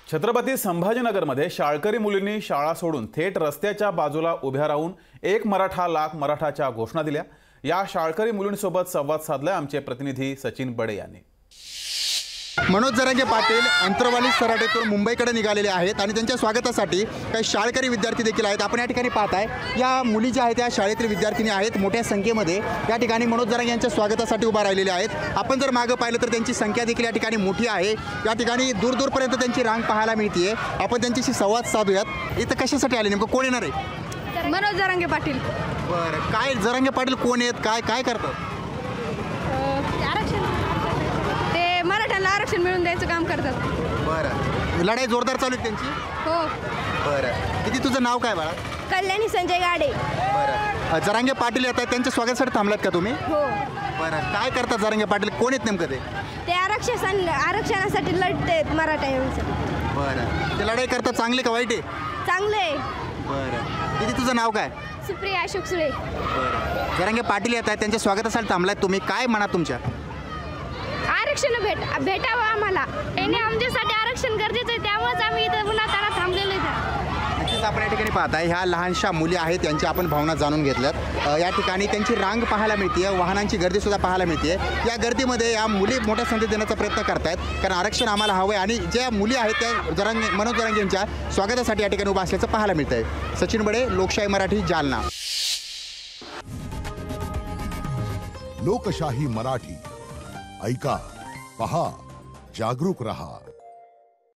छत्रपती संभाजीनगरमध्ये शाळकरी मुलींनी शाळा सोडून थेट रस्त्याच्या बाजूला उभ्या राहून एक मराठा लाख मराठाच्या घोषणा दिल्या। या शाळकरी मुलींसोबत संवाद साधला आमचे प्रतिनिधी सचिन बडे यांनी। मनोज जरांगे पाटील अंतरवाली सराटीतून मुंबईकडे निघालेले आहेत आणि त्यांच्या स्वागतासाठी काही शाळकरी विद्यार्थी देखील आहेत। आपण या ठिकाणी पाहताय या मुली ज्या आहेत त्या शाळेतील विद्यार्थिनी आहेत, मोठ्या संख्येमध्ये या ठिकाणी मनोज जरांगे यांच्या स्वागतासाठी उभा राहिलेले आहेत। आपण जर मागे पाहिलं तर त्यांची संख्या देखील या ठिकाणी मोठी आहे। या ठिकाणी दूरपर्यंत त्यांची रांग पाहायला मिळते। आपण त्यांच्याशी संवाद साधूयात। इथं कशासाठी आले, नेमकं कोण येणार आहे? मनोज जरांगे पाटील। बरं, काय जरांगे पाटील कोण आहेत, काय काय करतात? आरक्षण, ते मराठ्यांना आरक्षण मिळवून द्यायचं काम करतात। बरं, लढाई जोरदार चालू आहे त्यांची? हो। बरं, किती तुझं नाव काय बाळा? कल्याणी संजय गाडे। बरं, जरांगे पाटील येत आहेत, त्यांच्या स्वागतासाठी थांबलात का तुम्ही? हो। बरं, काय करतात जरांगे पाटील, कोण आहेत नेमकं ते? ते आरक्षणासाठी लढतात मराठ्यांसाठी। बरं, ते लढाई करतात, चांगले का वाईट आहे? चांगले। बरं, किती तुझं नाव काय? सुप्रिया अशोक सुळे। बरं, जरांगे पाटील येत आहेत, त्यांच्या स्वागतासाठी थांबलात तुम्ही, काय म्हणा तुमच्या? आरक्षण भेटावं आम्हाला, याने आमच्यासाठी आरक्षण गरजेचं आहे, त्यामुळेच आम्ही इथं पुन्हा त्याला थांबलेलो आहे। नक्कीच आपण या ठिकाणी पाहताय ह्या लहानशा मुली आहेत, त्यांच्या आपण भावना जाणून घेतल्यात। या ठिकाणी त्यांची रांग पाहायला मिळते, वाहनांची गर्दीसुद्धा पाहायला मिळते। या गर्दीमध्ये या मुली मोठ्या संधी देण्याचा प्रयत्न करतायत, कारण आरक्षण आम्हाला हवं आहे आणि ज्या मुली आहेत त्या मनोज जरांगे यांच्या स्वागतासाठी या ठिकाणी उभा असल्याचं पाहायला मिळत आहे। सचिन बडे, लोकशाही मराठी, जालना। लोकशाही मराठी, ऐका, पहा, जागरूक रहा।